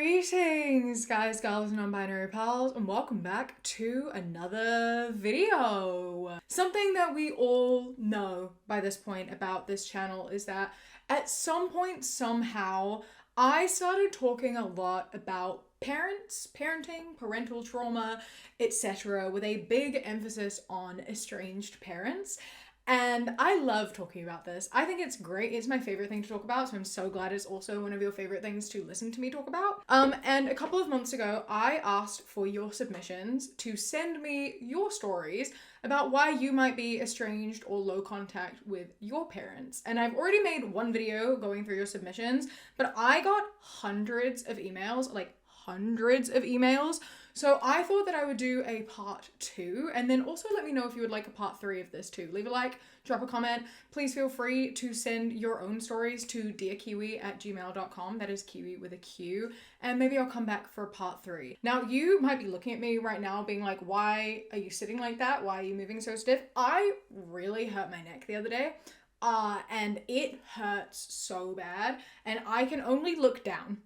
Greetings, guys, girls, and non-binary pals, and welcome back to another video. Something that we all know by this point about this channel is that at some point, somehow, I started talking a lot about parents, parenting, parental trauma, etc., with a big emphasis on estranged parents. And I love talking about this. I think it's great. It's my favorite thing to talk about, so I'm so glad it's also one of your favorite things to listen to me talk about. And a couple of months ago, I asked for your submissions to send me your stories about why you might be estranged or low contact with your parents. And I've already made one video going through your submissions, but I got hundreds of emails, So I thought that I would do a part 2, and then also let me know if you would like a part 3 of this too. Leave a like, drop a comment. Please feel free to send your own stories to dearkiwi@gmail.com. That is Kiwi with a Q. And maybe I'll come back for part 3. Now, you might be looking at me right now being like, why are you sitting like that? Why are you moving so stiff? I really hurt my neck the other day. And it hurts so bad, and I can only look down.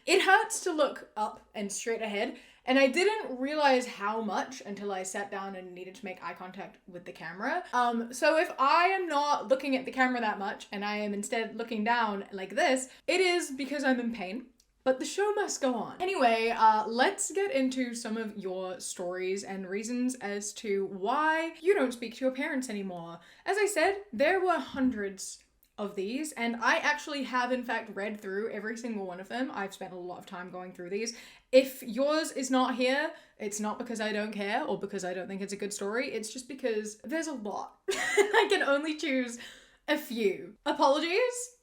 It hurts to look up and straight ahead, and I didn't realize how much until I sat down and needed to make eye contact with the camera. So if I am not looking at the camera that much, and I am instead looking down like this, it is because I'm in pain. But the show must go on. Anyway, let's get into some of your stories and reasons as to why you don't speak to your parents anymore. As I said, there were hundreds of these, and I actually have in fact read through every single one of them. I've spent a lot of time going through these. If yours is not here, it's not because I don't care or because I don't think it's a good story. It's just because there's a lot. I can only choose a few. Apologies.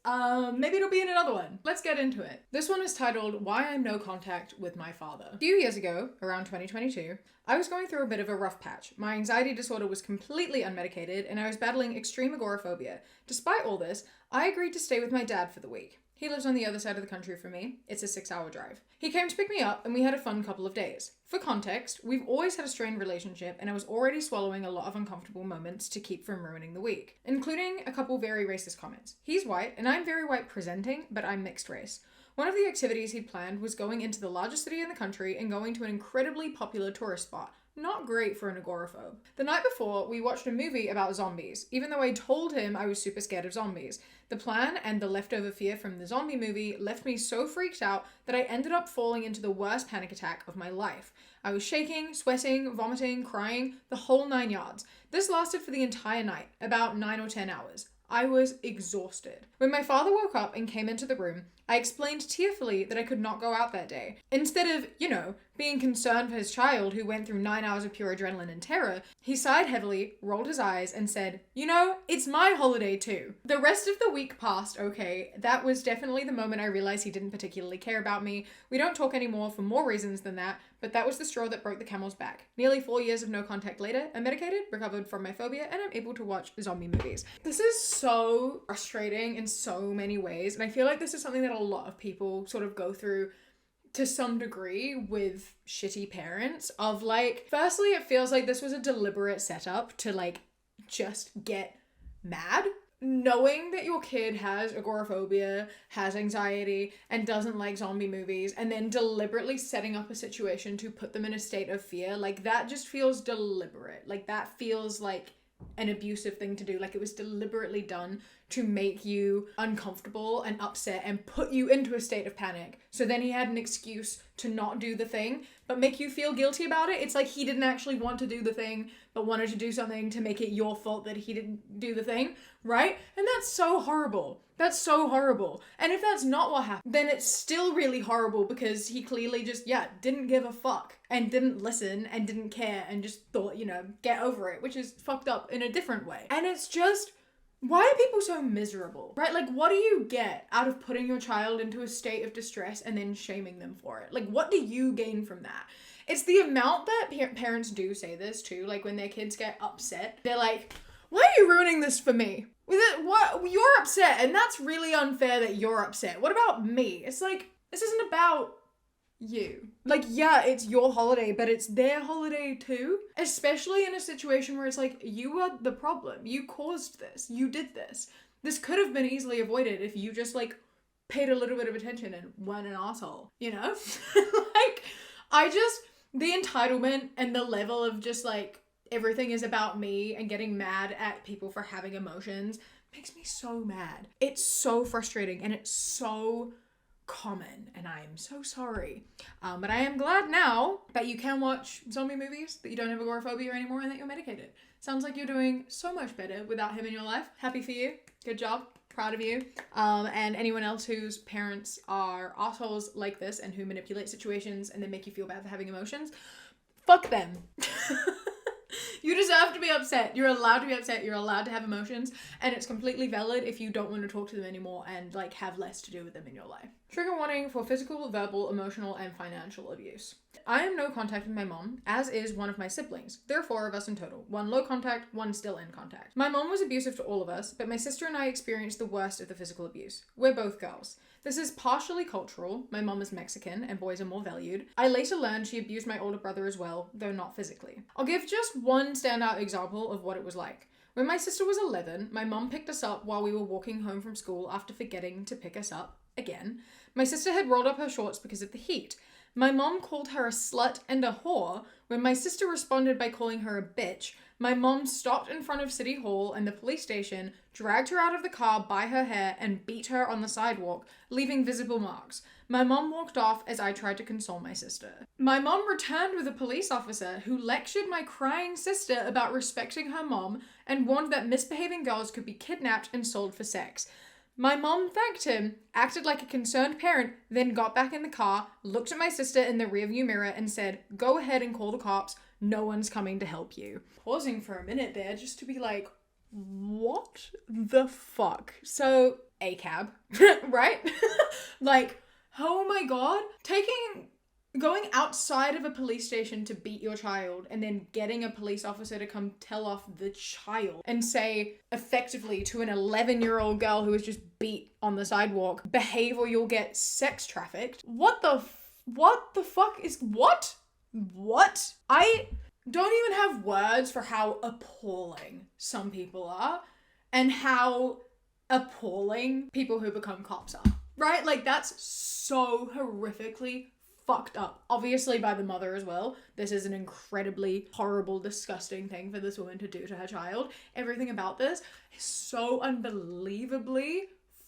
Maybe it'll be in another one. Let's get into it. This one is titled, Why I'm No Contact with My Father. A few years ago, around 2022, I was going through a bit of a rough patch. My anxiety disorder was completely unmedicated, and I was battling extreme agoraphobia. Despite all this, I agreed to stay with my dad for the week. He lives on the other side of the country from me. It's a 6-hour drive. He came to pick me up, and we had a fun couple of days. For context, we've always had a strained relationship, and I was already swallowing a lot of uncomfortable moments to keep from ruining the week, including a couple very racist comments. He's white, and I'm very white presenting, but I'm mixed race. One of the activities he'd planned was going into the largest city in the country and going to an incredibly popular tourist spot. Not great for an agoraphobe. The night before, we watched a movie about zombies, even though I told him I was super scared of zombies. The plan and the leftover fear from the zombie movie left me so freaked out that I ended up falling into the worst panic attack of my life. I was shaking, sweating, vomiting, crying, the whole 9 yards. This lasted for the entire night, about 9 or 10 hours. I was exhausted. When my father woke up and came into the room, I explained tearfully that I could not go out that day. Instead of, being concerned for his child who went through 9 hours of pure adrenaline and terror, he sighed heavily, rolled his eyes, and said, it's my holiday too. The rest of the week passed okay. That was definitely the moment I realized he didn't particularly care about me. We don't talk anymore for more reasons than that, but that was the straw that broke the camel's back. Nearly 4 years of no contact later, I'm medicated, recovered from my phobia, and I'm able to watch zombie movies. This is so frustrating in so many ways, and I feel like this is something that a lot of people sort of go through to some degree with shitty parents of firstly, it feels like this was a deliberate setup to just get mad. Knowing that your kid has agoraphobia, has anxiety, and doesn't like zombie movies, and then deliberately setting up a situation to put them in a state of fear, that just feels deliberate. That feels like an abusive thing to do. It was deliberately done to make you uncomfortable and upset and put you into a state of panic. So then he had an excuse to not do the thing, but make you feel guilty about it. It's like he didn't actually want to do the thing, but wanted to do something to make it your fault that he didn't do the thing, right? And that's so horrible. That's so horrible. And if that's not what happened, then it's still really horrible because he clearly just, didn't give a fuck and didn't listen and didn't care and just thought, get over it, which is fucked up in a different way. And it's just, why are people so miserable, right? What do you get out of putting your child into a state of distress and then shaming them for it? What do you gain from that? It's the amount that parents do say this too, when their kids get upset, they're like, why are you ruining this for me? What? You're upset, and that's really unfair that you're upset. What about me? It's this isn't about you. It's your holiday, but it's their holiday too. Especially in a situation where it's you are the problem. You caused this. You did this. This could have been easily avoided if you just paid a little bit of attention and weren't an asshole, you know? The entitlement and the level of just like everything is about me and getting mad at people for having emotions makes me so mad. It's so frustrating and it's so common, and I'm so sorry. But I am glad now that you can watch zombie movies, that you don't have agoraphobia anymore, and that you're medicated. Sounds like you're doing so much better without him in your life. Happy for you. Good job. Proud of you. And anyone else whose parents are assholes like this and who manipulate situations and then make you feel bad for having emotions, fuck them. You deserve to be upset. You're allowed to be upset. You're allowed to have emotions. And it's completely valid if you don't want to talk to them anymore and like have less to do with them in your life. Trigger warning for physical, verbal, emotional, and financial abuse. I am no contact with my mom, as is one of my siblings. There are 4 of us in total. 1 low contact, 1 still in contact. My mom was abusive to all of us, but my sister and I experienced the worst of the physical abuse. We're both girls. This is partially cultural. My mom is Mexican and boys are more valued. I later learned she abused my older brother as well, though not physically. I'll give just one standout example of what it was like. When my sister was 11, my mom picked us up while we were walking home from school after forgetting to pick us up again. My sister had rolled up her shorts because of the heat. My mom called her a slut and a whore. When my sister responded by calling her a bitch, my mom stopped in front of City Hall and the police station, dragged her out of the car by her hair, and beat her on the sidewalk, leaving visible marks. My mom walked off as I tried to console my sister. My mom returned with a police officer who lectured my crying sister about respecting her mom and warned that misbehaving girls could be kidnapped and sold for sex. My mom thanked him, acted like a concerned parent, then got back in the car, looked at my sister in the rearview mirror and said, "Go ahead and call the cops. No one's coming to help you." Pausing for a minute there just to be like, what the fuck? So, a cab, right? Like, oh my god. Going outside of a police station to beat your child and then getting a police officer to come tell off the child and say effectively to an 11-year-old girl who was just beat on the sidewalk, behave or you'll get sex trafficked. What the fuck is what? What? I don't even have words for how appalling some people are and how appalling people who become cops are, right? Like, that's so horrifically fucked up. Obviously by the mother as well. This is an incredibly horrible, disgusting thing for this woman to do to her child. Everything about this is so unbelievably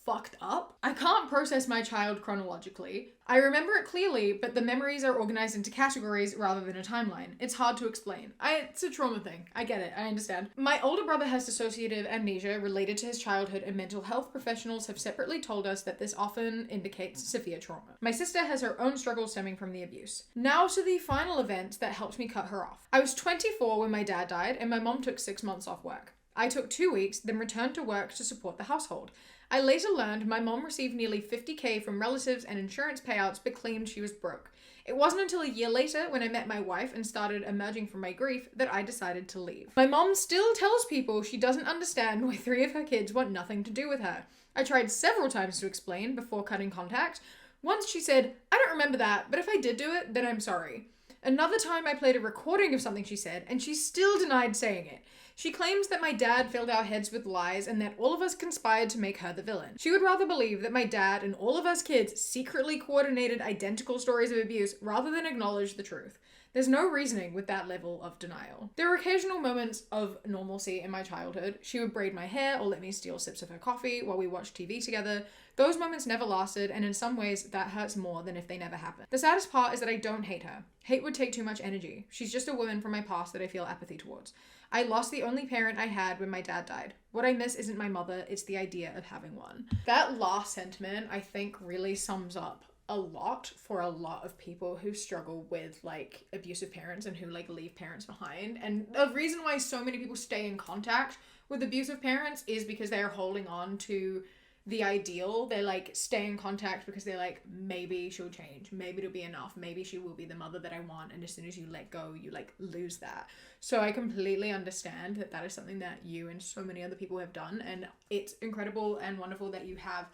fucked up. I can't process my child chronologically. I remember it clearly, but the memories are organized into categories rather than a timeline. It's hard to explain. It's a trauma thing. I get it. I understand. My older brother has dissociative amnesia related to his childhood, and mental health professionals have separately told us that this often indicates severe trauma. My sister has her own struggles stemming from the abuse. Now to the final event that helped me cut her off. I was 24 when my dad died, and my mom took 6 months off work. I took 2 weeks, then returned to work to support the household. I later learned my mom received nearly $50,000 from relatives and insurance payouts but claimed she was broke. It wasn't until a year later when I met my wife and started emerging from my grief that I decided to leave. My mom still tells people she doesn't understand why 3 of her kids want nothing to do with her. I tried several times to explain before cutting contact. Once she said, "I don't remember that, but if I did do it, then I'm sorry." Another time I played a recording of something she said and she still denied saying it. She claims that my dad filled our heads with lies and that all of us conspired to make her the villain. She would rather believe that my dad and all of us kids secretly coordinated identical stories of abuse rather than acknowledge the truth. There's no reasoning with that level of denial. There were occasional moments of normalcy in my childhood. She would braid my hair or let me steal sips of her coffee while we watched TV together. Those moments never lasted, and in some ways that hurts more than if they never happened. The saddest part is that I don't hate her. Hate would take too much energy. She's just a woman from my past that I feel apathy towards. I lost the only parent I had when my dad died. What I miss isn't my mother, it's the idea of having one. That last sentiment, I think, really sums up a lot for a lot of people who struggle with like abusive parents and who like leave parents behind. And the reason why so many people stay in contact with abusive parents is because they are holding on to the ideal. They like stay in contact because they're like, maybe she'll change, maybe it'll be enough, maybe she will be the mother that I want, and as soon as you let go you like lose that. So I completely understand that that is something that you and so many other people have done, and it's incredible and wonderful that you have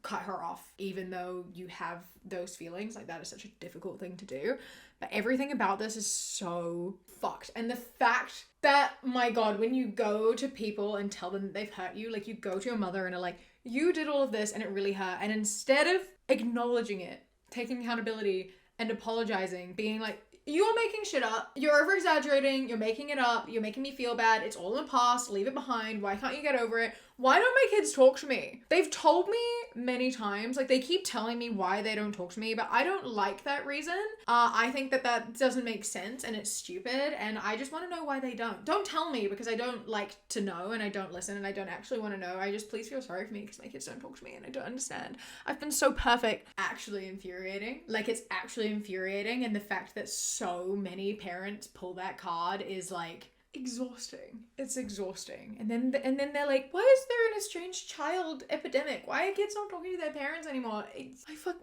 cut her off even though you have those feelings. Like, that is such a difficult thing to do, but everything about this is so fucked. And the fact that, my god, when you go to people and tell them that they've hurt you, like you go to your mother and are like, you did all of this and it really hurt. And instead of acknowledging it, taking accountability and apologizing, being like, you're making shit up. You're over exaggerating. You're making it up. You're making me feel bad. It's all in the past. Leave it behind. Why can't you get over it? Why don't my kids talk to me? They've told me many times, like they keep telling me why they don't talk to me, but I don't like that reason. I think that doesn't make sense and it's stupid, and I just want to know why they don't. Don't tell me, because I don't like to know and I don't listen and I don't actually want to know. I just, please feel sorry for me because my kids don't talk to me and I don't understand. I've been so perfect. Actually infuriating. Like, it's actually infuriating, and the fact that so many parents pull that card is like exhausting. It's exhausting. And then they're like, why is there an estranged child epidemic? Why are kids not talking to their parents anymore?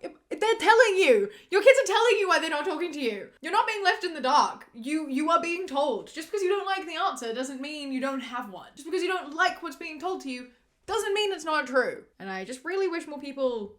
They're telling you. Your kids are telling you why they're not talking to you. You're not being left in the dark. You are being told. Just because you don't like the answer doesn't mean you don't have one. Just because you don't like what's being told to you doesn't mean it's not true. And I just really wish more people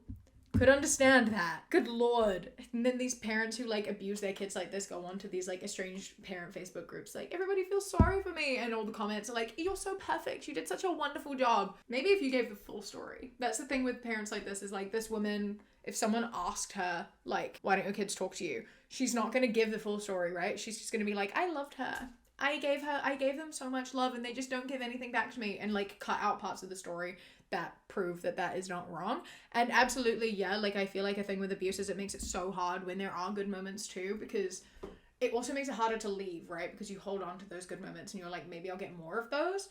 could understand that. Good Lord. And then these parents who like abuse their kids like this go on to these like estranged parent Facebook groups like, everybody feels sorry for me, and all the comments are like, you're so perfect, you did such a wonderful job. Maybe if you gave the full story. That's the thing with parents like this, is like, this woman, if someone asked her like, why don't your kids talk to you, she's not gonna give the full story, right? She's just gonna be like, I loved her. I gave them so much love and they just don't give anything back to me, and like cut out parts of the story that prove that is not wrong. And absolutely, yeah, like I feel like a thing with abuse is it makes it so hard when there are good moments too, because it also makes it harder to leave, right? Because you hold on to those good moments and you're like, maybe I'll get more of those.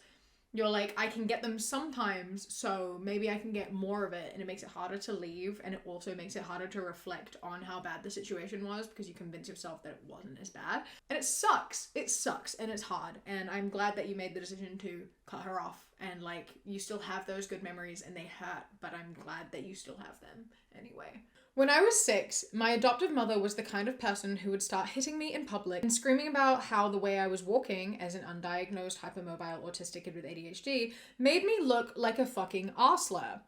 You're like, I can get them sometimes, so maybe I can get more of it, and it makes it harder to leave, and it also makes it harder to reflect on how bad the situation was, because you convince yourself that it wasn't as bad. And it sucks, and it's hard, and I'm glad that you made the decision to cut her off, and like, you still have those good memories and they hurt, but I'm glad that you still have them anyway. When I was 6, my adoptive mother was the kind of person who would start hitting me in public and screaming about how the way I was walking as an undiagnosed hypermobile autistic kid with ADHD made me look like a fucking arsehole.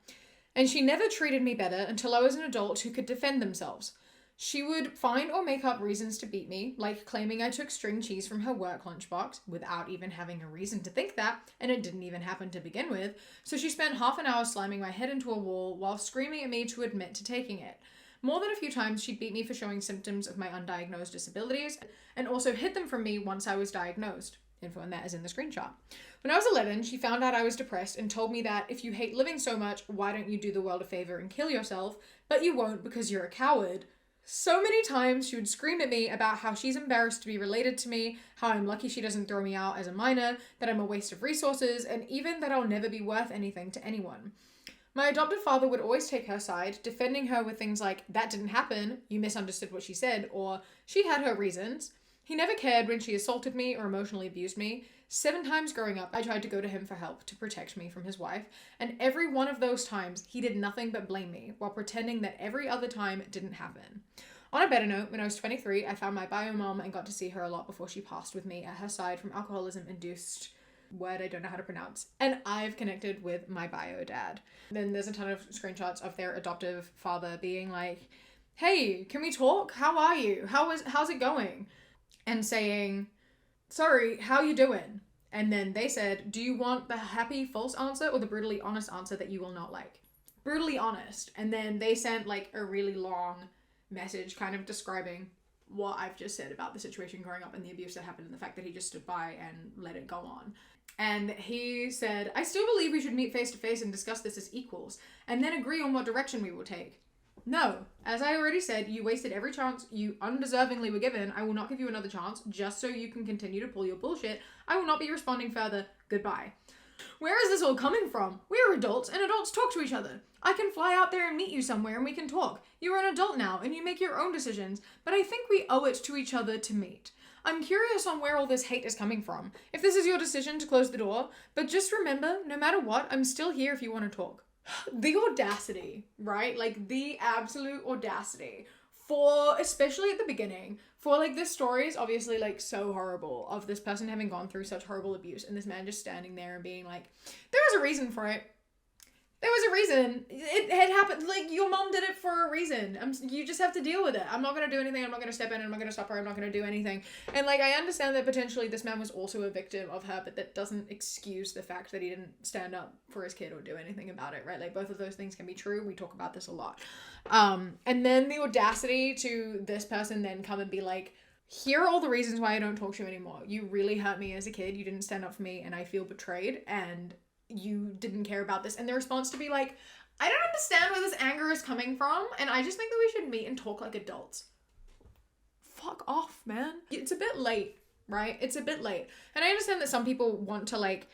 And she never treated me better until I was an adult who could defend themselves. She would find or make up reasons to beat me, like claiming I took string cheese from her work lunchbox without even having a reason to think that, and it didn't even happen to begin with. So she spent half an hour slamming my head into a wall while screaming at me to admit to taking it. More than a few times, she'd beat me for showing symptoms of my undiagnosed disabilities, and also hid them from me once I was diagnosed. Info on that is in the screenshot. When I was 11, she found out I was depressed and told me that if you hate living so much, why don't you do the world a favor and kill yourself? But you won't because you're a coward. So many times she would scream at me about how she's embarrassed to be related to me, how I'm lucky she doesn't throw me out as a minor, that I'm a waste of resources, and even that I'll never be worth anything to anyone. My adoptive father would always take her side, defending her with things like, that didn't happen, you misunderstood what she said, or she had her reasons. He never cared when she assaulted me or emotionally abused me. 7 times growing up, I tried to go to him for help to protect me from his wife, and every one of those times, he did nothing but blame me, while pretending that every other time it didn't happen. On a better note, when I was 23, I found my bio mom and got to see her a lot before she passed with me at her side from alcoholism-induced word I don't know how to pronounce. And I've connected with my bio dad. Then there's a ton of screenshots of their adoptive father being like, hey, can we talk? How are you? How's it going? And saying, sorry, how you doing? And then they said, do you want the happy false answer or the brutally honest answer that you will not like? Brutally honest. And then they sent like a really long message kind of describing what I've just said about the situation growing up and the abuse that happened and the fact that he just stood by and let it go on. And he said, I still believe we should meet face to face and discuss this as equals and then agree on what direction we will take. No, as I already said, you wasted every chance you undeservingly were given. I will not give you another chance just so you can continue to pull your bullshit. I will not be responding further. Goodbye. Where is this all coming from? We're adults and adults talk to each other. I can fly out there and meet you somewhere and we can talk. You're an adult now and you make your own decisions, but I think we owe it to each other to meet. I'm curious on where all this hate is coming from. If this is your decision to close the door, but just remember, no matter what, I'm still here if you want to talk. The audacity, right? Like the absolute audacity for, especially at the beginning, for like this story is obviously like so horrible of this person having gone through such horrible abuse and this man just standing there and being like, there is a reason for it. There was a reason. It had happened. Like, your mom did it for a reason. You just have to deal with it. I'm not going to do anything. I'm not going to step in. I'm not going to stop her. I'm not going to do anything. And, like, I understand that potentially this man was also a victim of her, but that doesn't excuse the fact that he didn't stand up for his kid or do anything about it, right? Like, both of those things can be true. We talk about this a lot. And then the audacity to this person then come and be like, here are all the reasons why I don't talk to you anymore. You really hurt me as a kid. You didn't stand up for me, and I feel betrayed, and you didn't care about this. And the response to be like, I don't understand where this anger is coming from, and I just think that we should meet and talk like adults. Fuck off, man. It's a bit late, right? It's a bit late. And I understand that some people want to, like,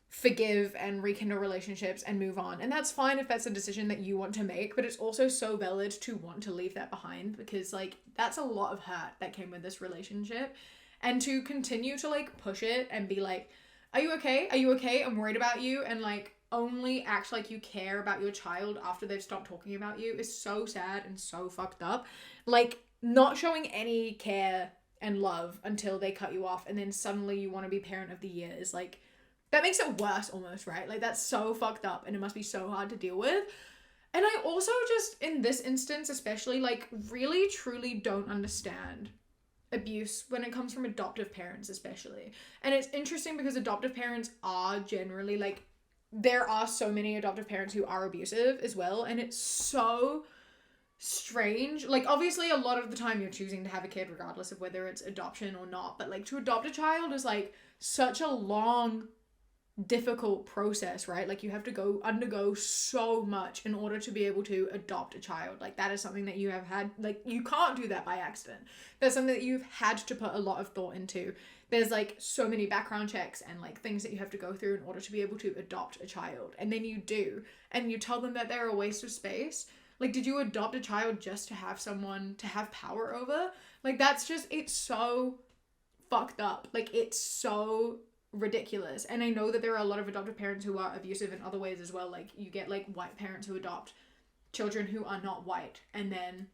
forgive and rekindle relationships and move on, and that's fine if that's a decision that you want to make, but it's also so valid to want to leave that behind, because, like, that's a lot of hurt that came with this relationship. And to continue to, like, push it and be like, are you okay? Are you okay? I'm worried about you. And, like, only act like you care about your child after they've stopped talking about you is so sad and so fucked up. Like, not showing any care and love until they cut you off, and then suddenly you want to be parent of the year is, like, that makes it worse almost, right? Like, that's so fucked up, and it must be so hard to deal with. And I also just, in this instance especially, like, really truly don't understand abuse when it comes from adoptive parents especially. And it's interesting because adoptive parents are generally, like, there are so many adoptive parents who are abusive as well, and it's so strange. Like, obviously a lot of the time you're choosing to have a kid regardless of whether it's adoption or not, but, like, to adopt a child is, like, such a long, difficult process, right? Like, you have to undergo so much in order to be able to adopt a child. Like, that is something that you have had, like, you can't do that by accident. That's something that you've had to put a lot of thought into. There's, like, so many background checks and, like, things that you have to go through in order to be able to adopt a child. And then you do, and you tell them that they're a waste of space. Like, did you adopt a child just to have someone to have power over? Like, that's just, it's so fucked up. Like, it's so ridiculous. And I know that there are a lot of adoptive parents who are abusive in other ways as well. Like, you get, like, white parents who adopt children who are not white and then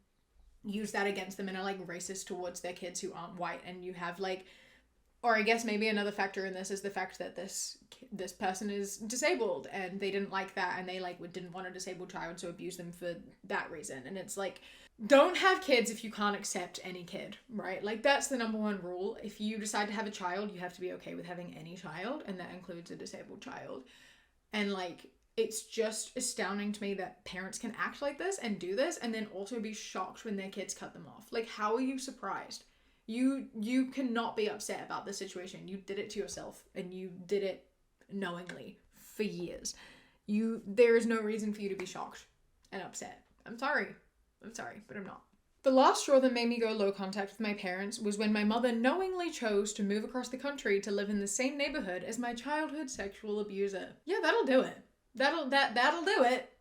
use that against them and are, like, racist towards their kids who aren't white. And you have, like, or I guess maybe another factor in this is the fact that this person is disabled and they didn't like that, and they, like, didn't want a disabled child, so abuse them for that reason. And it's like, don't have kids if you can't accept any kid, right? Like, that's the number one rule. If you decide to have a child, you have to be okay with having any child, and that includes a disabled child. And, like, it's just astounding to me that parents can act like this and do this and then also be shocked when their kids cut them off. Like, how are you surprised? You cannot be upset about this situation. You did it to yourself, and you did it knowingly for years. There is no reason for you to be shocked and upset. I'm sorry, but I'm not. The last straw that made me go low contact with my parents was when my mother knowingly chose to move across the country to live in the same neighborhood as my childhood sexual abuser. Yeah, that'll do it. That'll do it.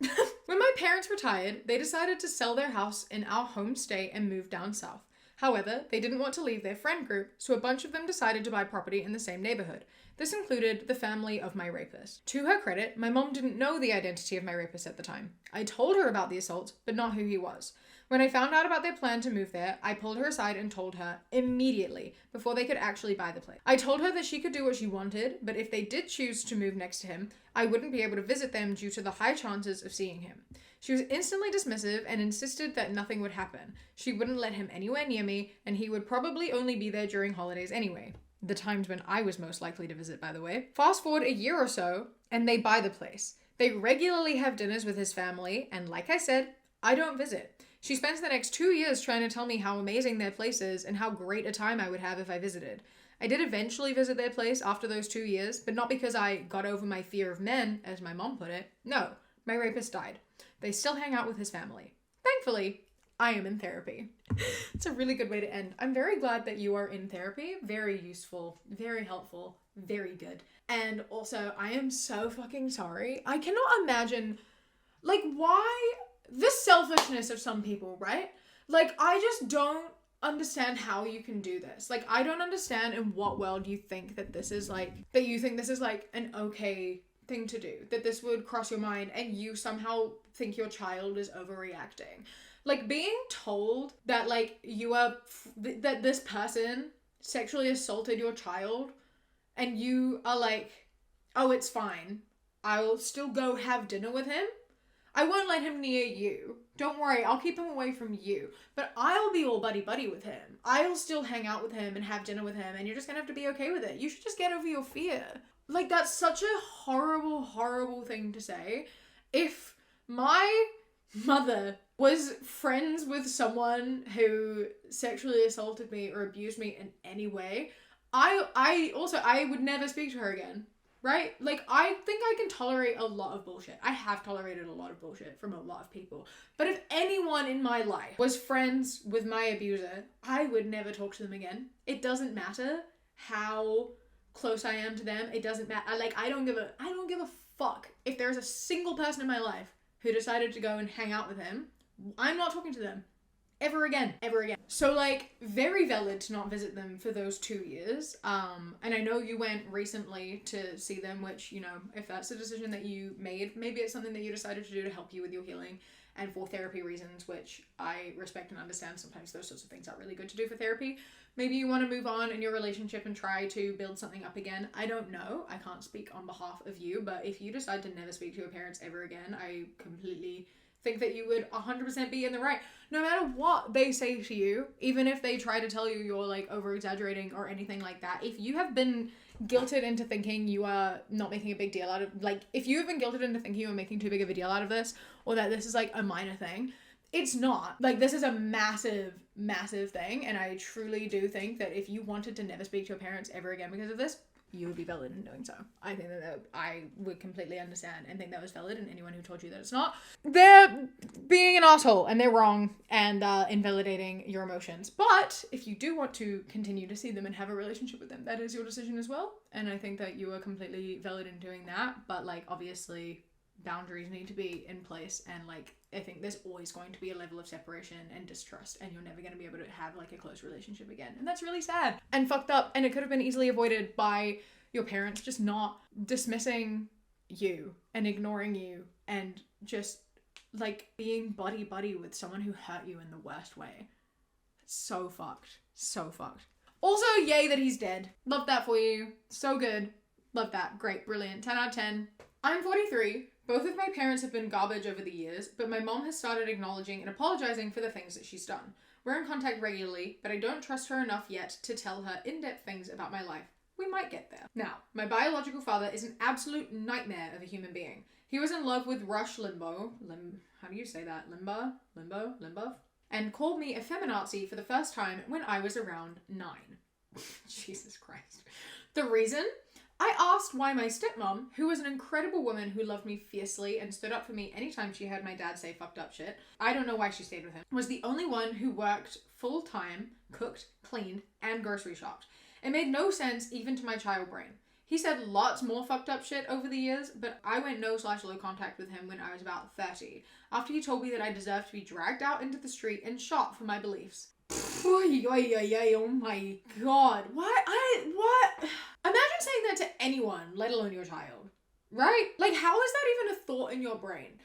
When my parents retired, they decided to sell their house in our home state and move down south. However, they didn't want to leave their friend group, so a bunch of them decided to buy property in the same neighborhood. This included the family of my rapist. To her credit, my mom didn't know the identity of my rapist at the time. I told her about the assault, but not who he was. When I found out about their plan to move there, I pulled her aside and told her immediately, before they could actually buy the place. I told her that she could do what she wanted, but if they did choose to move next to him, I wouldn't be able to visit them due to the high chances of seeing him. She was instantly dismissive and insisted that nothing would happen. She wouldn't let him anywhere near me, and he would probably only be there during holidays anyway. The times when I was most likely to visit, by the way. Fast forward a year or so, and they buy the place. They regularly have dinners with his family, and like I said, I don't visit. She spends the next 2 years trying to tell me how amazing their place is and how great a time I would have if I visited. I did eventually visit their place after those 2 years, but not because I got over my fear of men, as my mom put it. No, my rapist died. They still hang out with his family. Thankfully, I am in therapy. It's a really good way to end. I'm very glad that you are in therapy. Very useful, very helpful, very good. And also, I am so fucking sorry. I cannot imagine, like, why the selfishness of some people, right? Like, I just don't understand how you can do this. Like, I don't understand in what world you think that this is like, that you think this is like an okay thing to do, that this would cross your mind and you somehow think your child is overreacting. Like, being told that, like, that this person sexually assaulted your child and you are like, oh, it's fine. I'll still go have dinner with him. I won't let him near you. Don't worry, I'll keep him away from you. But I'll be all buddy-buddy with him. I'll still hang out with him and have dinner with him, and you're just gonna have to be okay with it. You should just get over your fear. Like, that's such a horrible, horrible thing to say. If my mother was friends with someone who sexually assaulted me or abused me in any way, I would never speak to her again. Right? Like, I think I can tolerate a lot of bullshit. I have tolerated a lot of bullshit from a lot of people. But if anyone in my life was friends with my abuser, I would never talk to them again. It doesn't matter how close I am to them. It doesn't matter. Like, I don't give a fuck if there's a single person in my life who decided to go and hang out with him. I'm not talking to them. Ever again. So, like, very valid to not visit them for those 2 years. And I know you went recently to see them, which, you know, if that's a decision that you made, maybe it's something that you decided to do to help you with your healing and for therapy reasons, which I respect and understand. Sometimes those sorts of things are really good to do for therapy. Maybe you want to move on in your relationship and try to build something up again. I don't know. I can't speak on behalf of you, but if you decide to never speak to your parents ever again, I completely think that you would 100% be in the right. No matter what they say to you, even if they try to tell you you're like over exaggerating or anything like that, if you have been guilted into thinking you are not making a big deal out of, like, if you have been guilted into thinking you are making too big of a deal out of this, or that this is like a minor thing, it's not. Like, this is a massive, massive thing, and I truly do think that if you wanted to never speak to your parents ever again because of this, you would be valid in doing so. I think that I would completely understand and think that was valid, and anyone who told you that it's not, they're being an asshole and they're wrong and invalidating your emotions. But if you do want to continue to see them and have a relationship with them, that is your decision as well. And I think that you are completely valid in doing that. But, like, obviously boundaries need to be in place, and, like, I think there's always going to be a level of separation and distrust, and you're never going to be able to have, like, a close relationship again. And that's really sad and fucked up, and it could have been easily avoided by your parents just not dismissing you and ignoring you and just, like, being buddy-buddy with someone who hurt you in the worst way. It's so fucked. So fucked. Also, yay that he's dead. Love that for you. So good. Love that. Great. Brilliant. 10 out of 10. I'm 43. Both of my parents have been garbage over the years, but my mom has started acknowledging and apologizing for the things that she's done. We're in contact regularly, but I don't trust her enough yet to tell her in-depth things about my life. We might get there. Now, my biological father is an absolute nightmare of a human being. He was in love with Rush Limbaugh, how do you say that? Limbaugh? And called me a feminazi for the first time when I was around 9. Jesus Christ. The reason? I asked why my stepmom, who was an incredible woman who loved me fiercely and stood up for me anytime she heard my dad say fucked up shit, I don't know why she stayed with him, was the only one who worked full-time, cooked, cleaned, and grocery shopped. It made no sense even to my child brain. He said lots more fucked up shit over the years, but I went no/low contact with him when I was about 30, after he told me that I deserved to be dragged out into the street and shot for my beliefs. Oh my god. What? Imagine saying that to anyone, let alone your child. Right? Like, how is that even a thought in your brain?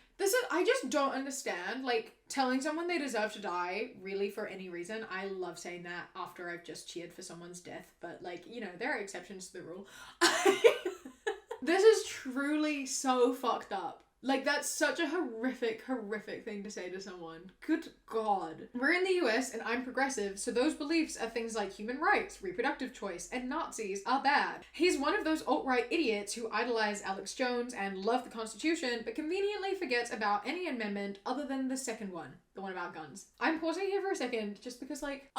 I just don't understand, like, telling someone they deserve to die, really, for any reason. I love saying that after I've just cheered for someone's death, but, like, you know, there are exceptions to the rule. This is truly so fucked up. Like, that's such a horrific, horrific thing to say to someone. Good God. We're in the US and I'm progressive, so those beliefs are things like human rights, reproductive choice, and Nazis are bad. He's one of those alt-right idiots who idolize Alex Jones and love the Constitution, but conveniently forgets about any amendment other than the second one, the one about guns. I'm pausing here for a second just because, like,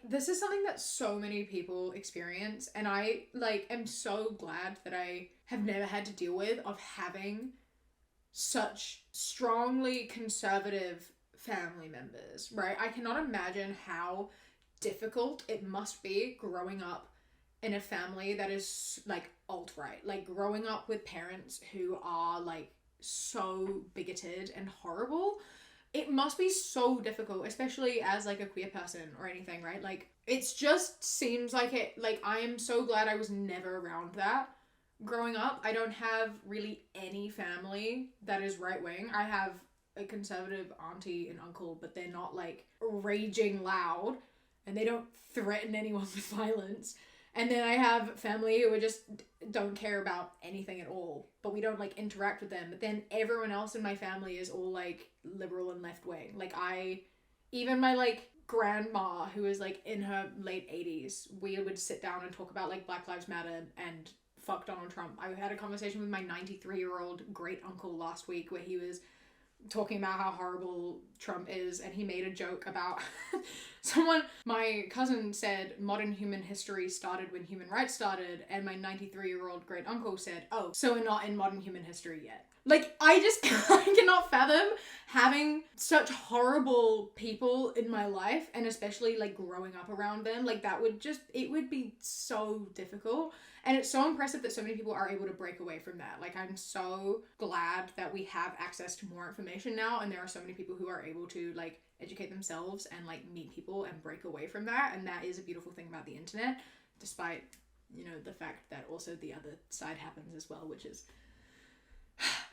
this is something that so many people experience, and I, like, am so glad that I have never had to deal with, of having such strongly conservative family members, right? I cannot imagine how difficult it must be growing up in a family that is, like, alt-right. Like, growing up with parents who are, like, so bigoted and horrible. It must be so difficult, especially as, like, a queer person or anything, right? Like, it just seems like it, like, I am so glad I was never around that growing up. I don't have really any family that is right-wing. I have a conservative auntie and uncle, but they're not, like, raging loud, and they don't threaten anyone with violence. And then I have family who are just don't care about anything at all, but we don't like interact with them. But then everyone else in my family is all like liberal and left wing. Like even my like grandma who is like in her late 80s, we would sit down and talk about like Black Lives Matter and fuck Donald Trump. I had a conversation with my 93-year-old great uncle last week where he was talking about how horrible Trump is, and he made a joke about my cousin said modern human history started when human rights started, and my 93-year-old great uncle said, oh, so we're not in modern human history yet. Like, I cannot fathom having such horrible people in my life, and especially like growing up around them. Like it would be so difficult. And it's so impressive that so many people are able to break away from that. Like, I'm so glad that we have access to more information now, and there are so many people who are able to like educate themselves and like meet people and break away from that. And that is a beautiful thing about the internet, despite, the fact that also the other side happens as well, which is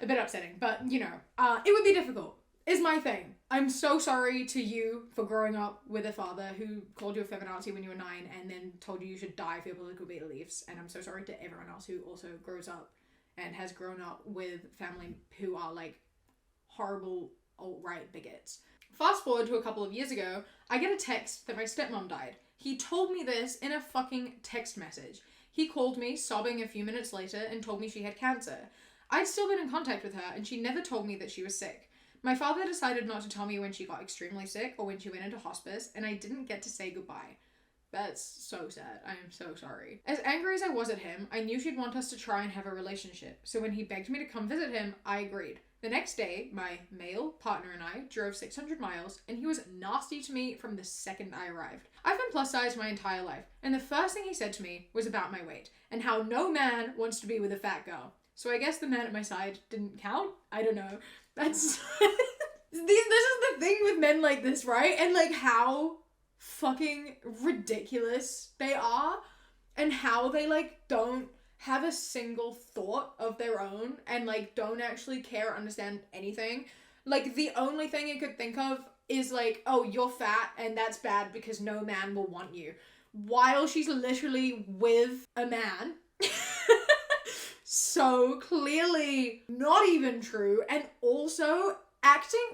a bit upsetting. But, it would be difficult. Is my thing. I'm so sorry to you for growing up with a father who called you a feminazi when you were 9 and then told you should die for your political beliefs. And I'm so sorry to everyone else who also grows up and has grown up with family who are like horrible alt-right bigots. Fast forward to a couple of years ago, I get a text that my stepmom died. He told me this in a fucking text message. He called me sobbing a few minutes later and told me she had cancer. I'd still been in contact with her and she never told me that she was sick. My father decided not to tell me when she got extremely sick or when she went into hospice, and I didn't get to say goodbye. That's so sad. I am so sorry. As angry as I was at him, I knew she'd want us to try and have a relationship, so when he begged me to come visit him, I agreed. The next day, my male partner and I drove 600 miles, and he was nasty to me from the second I arrived. I've been plus sized my entire life, and the first thing he said to me was about my weight, and how no man wants to be with a fat girl. So I guess the man at my side didn't count? I don't know. That's this is the thing with men like this, right? And like how fucking ridiculous they are, and how they like don't have a single thought of their own and like don't actually care or understand anything. Like the only thing you could think of is like, oh, you're fat and that's bad because no man will want you, while she's literally with a man. So clearly not even true. And also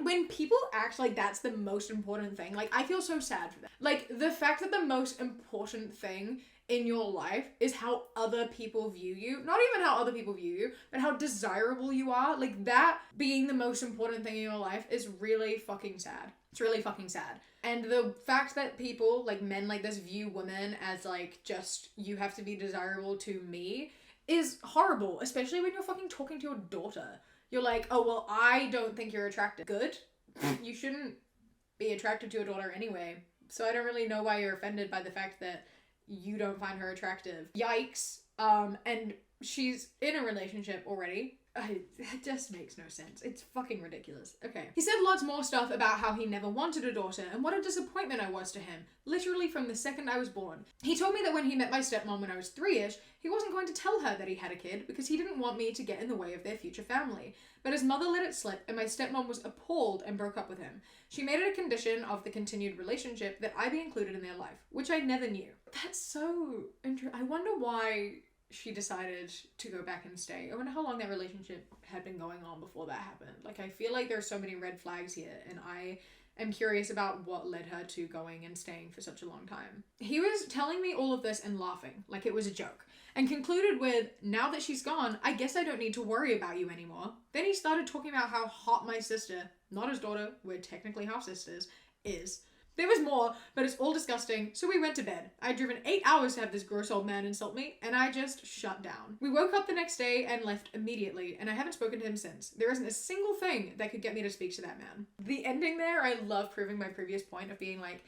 when people act like that's the most important thing, like I feel so sad for them. Like the fact that the most important thing in your life is how other people view you, not even how other people view you, but how desirable you are, like that being the most important thing in your life is really fucking sad. It's really fucking sad. And the fact that people, like men like this, view women as like just you have to be desirable to me is horrible, especially when you're fucking talking to your daughter. You're like, oh, well, I don't think you're attractive. Good. You shouldn't be attracted to your daughter anyway. So I don't really know why you're offended by the fact that you don't find her attractive. Yikes. And she's in a relationship already. It just makes no sense. It's fucking ridiculous. Okay. He said lots more stuff about how he never wanted a daughter and what a disappointment I was to him, literally from the second I was born. He told me that when he met my stepmom when I was 3-ish, he wasn't going to tell her that he had a kid because he didn't want me to get in the way of their future family. But his mother let it slip and my stepmom was appalled and broke up with him. She made it a condition of the continued relationship that I be included in their life, which I never knew. That's so interesting. I wonder why she decided to go back and stay. I wonder how long that relationship had been going on before that happened. Like, I feel like there's so many red flags here, and I am curious about what led her to going and staying for such a long time. He was telling me all of this and laughing, like it was a joke, and concluded with, now that she's gone, I guess I don't need to worry about you anymore. Then he started talking about how hot my sister, not his daughter, we're technically half sisters, is. There was more, but it's all disgusting, so we went to bed. I'd driven 8 hours to have this gross old man insult me, and I just shut down. We woke up the next day and left immediately, and I haven't spoken to him since. There isn't a single thing that could get me to speak to that man. The ending there, I love proving my previous point of being like,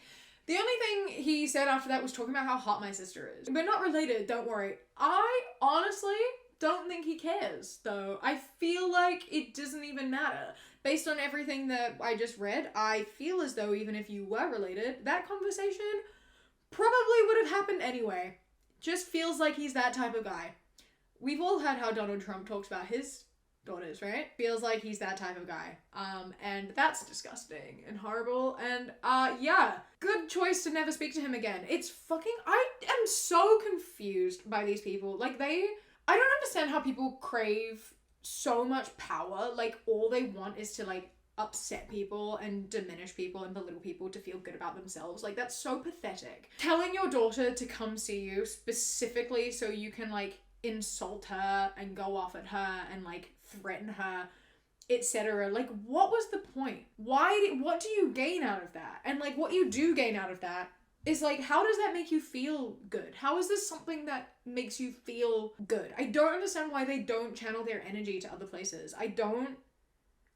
the only thing he said after that was talking about how hot my sister is. We're not related, don't worry. I honestly don't think he cares, though. I feel like it doesn't even matter. Based on everything that I just read, I feel as though even if you were related, that conversation probably would have happened anyway. Just feels like he's that type of guy. We've all heard how Donald Trump talks about his daughters, right? Feels like he's that type of guy. And that's disgusting and horrible. And yeah, good choice to never speak to him again. I am so confused by these people. Like, I don't understand how people crave so much power. Like, all they want is to, like, upset people and diminish people and belittle people to feel good about themselves. Like, that's so pathetic. Telling your daughter to come see you specifically so you can, like, insult her and go off at her and, like, threaten her, etc. Like, what was the point? What do you gain out of that? And, like, what you do gain out of that is, like, how does that make you feel good? How is this something that makes you feel good? I don't understand why they don't channel their energy to other places. I don't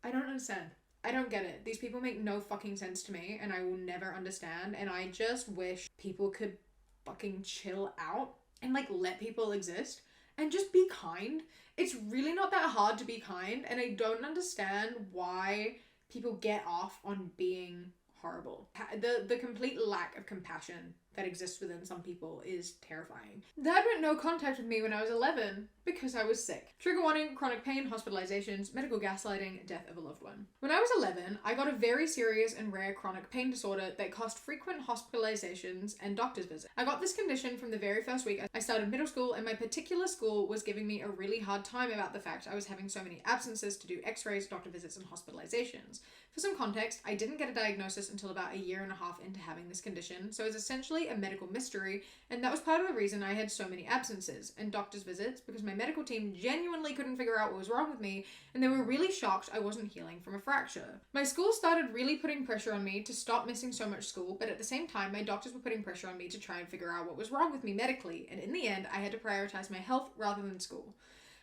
understand. I don't get it. These people make no fucking sense to me, and I will never understand, and I just wish people could fucking chill out and, like, let people exist and just be kind. It's really not that hard to be kind, and I don't understand why people get off on being horrible. The complete lack of compassion that exists within some people is terrifying. Dad went no contact with me when I was 11 because I was sick. Trigger warning: chronic pain, hospitalizations, medical gaslighting, death of a loved one. When I was 11, I got a very serious and rare chronic pain disorder that caused frequent hospitalizations and doctor's visits. I got this condition from the very first week I started middle school, and my particular school was giving me a really hard time about the fact I was having so many absences to do x-rays, doctor visits, and hospitalizations. For some context, I didn't get a diagnosis until about a year and a half into having this condition, so it's essentially a medical mystery, and that was part of the reason I had so many absences and doctor's visits, because my medical team genuinely couldn't figure out what was wrong with me, and they were really shocked I wasn't healing from a fracture. My school started really putting pressure on me to stop missing so much school, but at the same time, my doctors were putting pressure on me to try and figure out what was wrong with me medically, and in the end, I had to prioritize my health rather than school.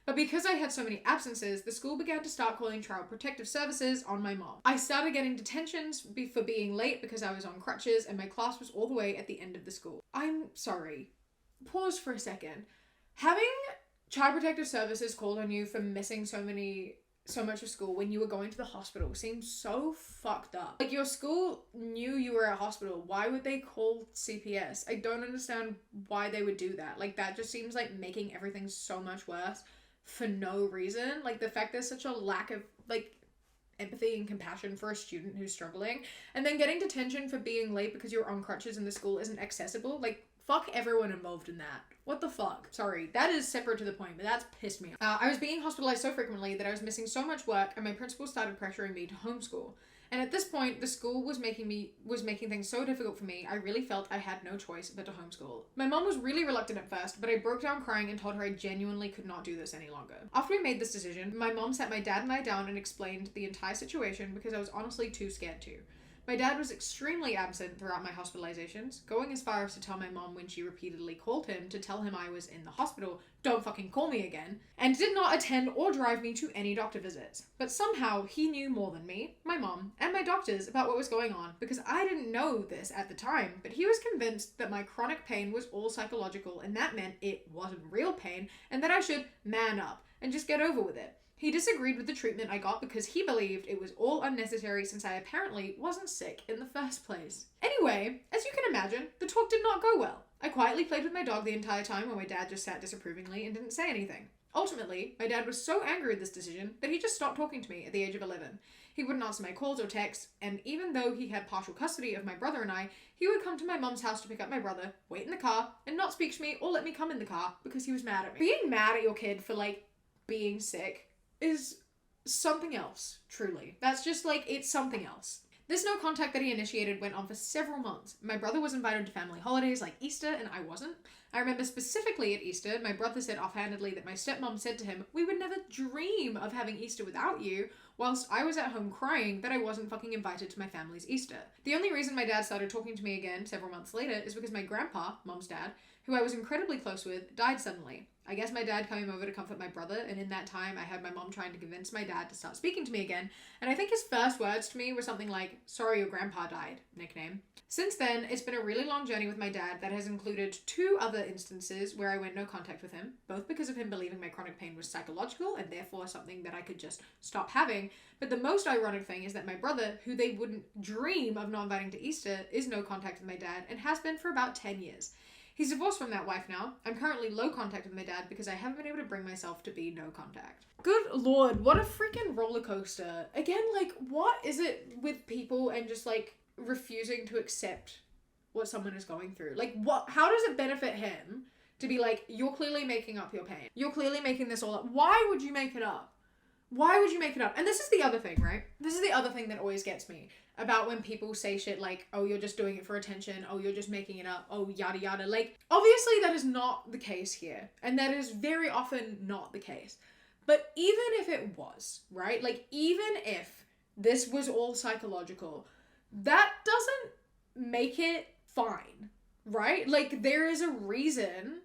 But because I had so many absences, the school began to start calling Child Protective Services on my mom. I started getting detentions for being late because I was on crutches, and my class was all the way at the end of the school. I'm sorry. Pause for a second. Having Child Protective Services called on you for missing so much of school when you were going to the hospital seems so fucked up. Like, your school knew you were at hospital. Why would they call CPS? I don't understand why they would do that. Like, that just seems like making everything so much worse for no reason. Like, the fact there's such a lack of, like, empathy and compassion for a student who's struggling, and then getting detention for being late because you're on crutches and the school isn't accessible. Like, fuck everyone involved in that. What the fuck? Sorry, that is separate to the point, but that's pissed me off. I was being hospitalized so frequently that I was missing so much work, and my principal started pressuring me to homeschool. And at this point, the school was making things so difficult for me, I really felt I had no choice but to homeschool. My mom was really reluctant at first, but I broke down crying and told her I genuinely could not do this any longer. After we made this decision, my mom sat my dad and I down and explained the entire situation because I was honestly too scared to. My dad was extremely absent throughout my hospitalizations, going as far as to tell my mom when she repeatedly called him to tell him I was in the hospital, "Don't fucking call me again," and did not attend or drive me to any doctor visits. But somehow he knew more than me, my mom, and my doctors about what was going on, because I didn't know this at the time, but he was convinced that my chronic pain was all psychological, and that meant it wasn't real pain, and that I should man up and just get over with it. He disagreed with the treatment I got because he believed it was all unnecessary since I apparently wasn't sick in the first place. Anyway, as you can imagine, the talk did not go well. I quietly played with my dog the entire time while my dad just sat disapprovingly and didn't say anything. Ultimately, my dad was so angry with this decision that he just stopped talking to me at the age of 11. He wouldn't answer my calls or texts, and even though he had partial custody of my brother and I, he would come to my mum's house to pick up my brother, wait in the car, and not speak to me or let me come in the car because he was mad at me. Being mad at your kid for, like, being sick is something else, truly. That's just, like, it's something else. This no contact that he initiated went on for several months. My brother was invited to family holidays like Easter, and I wasn't. I remember specifically at Easter, my brother said offhandedly that my stepmom said to him, "We would never dream of having Easter without you," whilst I was at home crying that I wasn't fucking invited to my family's Easter. The only reason my dad started talking to me again several months later is because my grandpa, mom's dad, who I was incredibly close with, died suddenly. I guess my dad came over to comfort my brother, and in that time I had my mom trying to convince my dad to start speaking to me again, and I think his first words to me were something like, "Sorry your grandpa died," nickname. Since then, it's been a really long journey with my dad that has included 2 other instances where I went no contact with him, both because of him believing my chronic pain was psychological and therefore something that I could just stop having. But the most ironic thing is that my brother, who they wouldn't dream of not inviting to Easter, is no contact with my dad and has been for about 10 years. He's divorced from that wife now. I'm currently low contact with my dad because I haven't been able to bring myself to be no contact. Good lord, what a freaking roller coaster. Again, like, what is it with people and just, like, refusing to accept what someone is going through. Like, how does it benefit him to be like, you're clearly making up your pain. You're clearly making this all up. Why would you make it up? Why would you make it up? And this is the other thing, right? This is the other thing that always gets me about when people say shit like, oh, you're just doing it for attention. Oh, you're just making it up. Oh, yada, yada. Like, obviously that is not the case here. And that is very often not the case. But even if it was, right? Like, even if this was all psychological, that doesn't make it fine, right? Like, there is a reason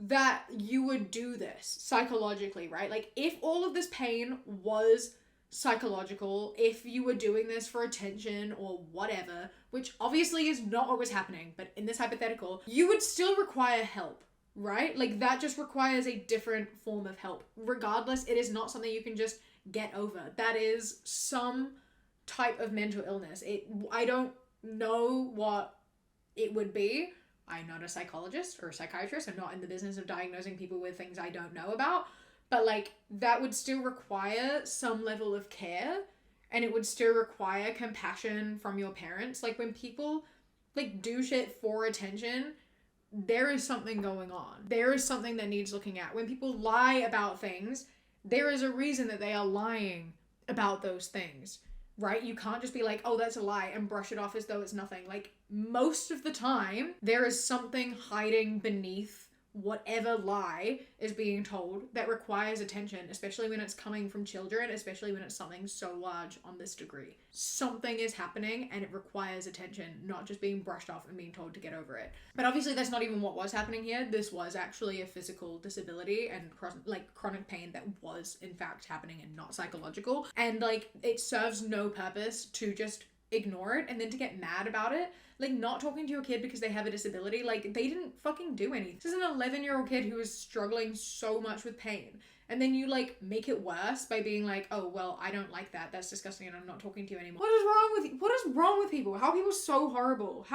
that you would do this psychologically, right? Like, if all of this pain was psychological, if you were doing this for attention or whatever, which obviously is not what was happening, but in this hypothetical, you would still require help, right? Like, that just requires a different form of help. Regardless, it is not something you can just get over. That is some type of mental illness. I don't know what it would be. I'm not a psychologist or a psychiatrist. I'm not in the business of diagnosing people with things I don't know about. But, like, that would still require some level of care, and it would still require compassion from your parents. Like, when people, like, do shit for attention, there is something going on. There is something that needs looking at. When people lie about things, there is a reason that they are lying about those things, right? You can't just be like, oh, that's a lie, and brush it off as though it's nothing. Like, most of the time, there is something hiding beneath whatever lie is being told that requires attention, especially when it's coming from children, especially when it's something so large on this degree. Something is happening and it requires attention, not just being brushed off and being told to get over it. But obviously that's not even what was happening here. This was actually a physical disability and chronic pain that was in fact happening and not psychological. And like, it serves no purpose to just ignore it and then to get mad about it. Like, not talking to your kid because they have a disability, like, they didn't fucking do anything. This is an 11-year-old kid who is struggling so much with pain. And then you, like, make it worse by being like, oh, well, I don't like that. That's disgusting and I'm not talking to you anymore. What is wrong with people? How are people so horrible?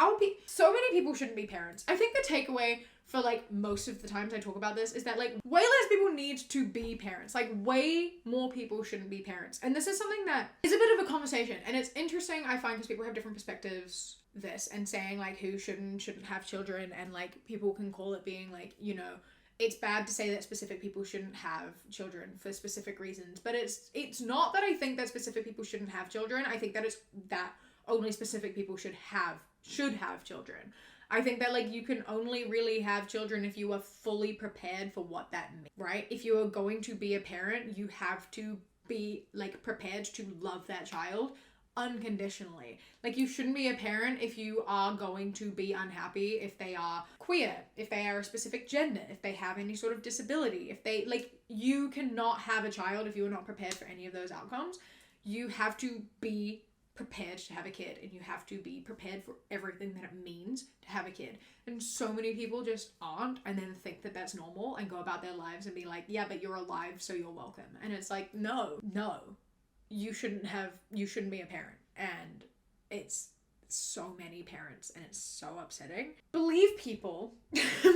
So many people shouldn't be parents. I think the takeaway for, like, most of the times I talk about this is that, like, way less people need to be parents. Like, way more people shouldn't be parents. And this is something that is a bit of a conversation. And it's interesting, I find, because people have different perspectives this and saying, like, who shouldn't have children, and, like, people can call it being, like, you know, it's bad to say that specific people shouldn't have children for specific reasons. But it's not that I think that specific people shouldn't have children. I think that it's that only specific people should have children. I think that, like, you can only really have children if you are fully prepared for what that means, right? If you are going to be a parent, you have to be, like, prepared to love that child unconditionally. Like, you shouldn't be a parent if you are going to be unhappy, if they are queer, if they are a specific gender, if they have any sort of disability, if they, like, you cannot have a child if you are not prepared for any of those outcomes. You have to be prepared to have a kid, and you have to be prepared for everything that it means to have a kid. And so many people just aren't, and then think that that's normal and go about their lives and be like, yeah, but you're alive, so you're welcome. And it's like, no, you shouldn't be a parent. And it's so many parents, and it's so upsetting. Believe people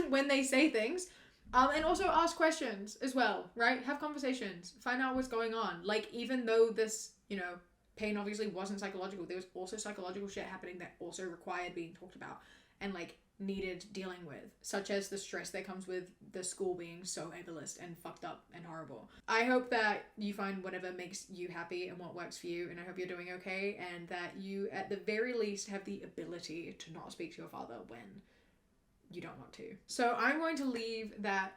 when they say things, and also ask questions as well, right? Have conversations, find out what's going on. Like, even though this, you know, pain obviously wasn't psychological, there was also psychological shit happening that also required being talked about and, like, needed dealing with, such as the stress that comes with the school being so ableist and fucked up and horrible. I hope that you find whatever makes you happy and what works for you, and I hope you're doing okay, and that you at the very least have the ability to not speak to your father when you don't want to. So I'm going to leave that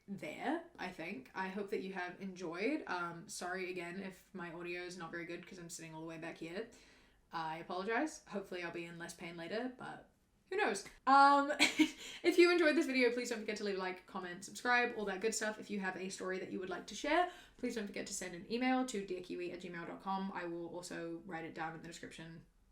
there, I think. I hope that you have enjoyed. Sorry again if my audio is not very good because I'm sitting all the way back here. I apologize. Hopefully I'll be in less pain later, but who knows? If you enjoyed this video, please don't forget to leave a like, comment, subscribe, all that good stuff. If you have a story that you would like to share, please don't forget to send an email to dearkiwi@gmail.com. I will also write it down in the description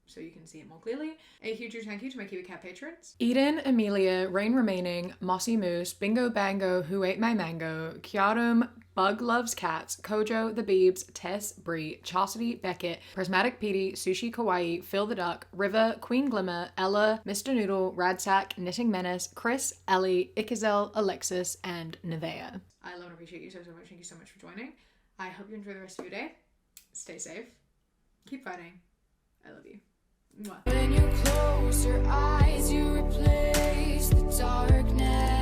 so you can see it more clearly. A huge thank you to my Kiwi Cat patrons: Eden, Amelia, Rain Remaining, Mossy Moose, Bingo Bango, Who Ate My Mango, Kiarum, Bug Loves Cats, Kojo, The Beebs, Tess, Bree, Chastity, Beckett, Prismatic Petey, Sushi Kawaii, Phil the Duck, River, Queen Glimmer, Ella, Mr. Noodle, Radsack, Knitting Menace, Chris, Ellie, Ikazel, Alexis, and Nevea. I love and appreciate you so much. Thank you so much for joining. I hope you enjoy the rest of your day. Stay safe. Keep fighting. I love you. Mwah. When you close your eyes, you replace the darkness.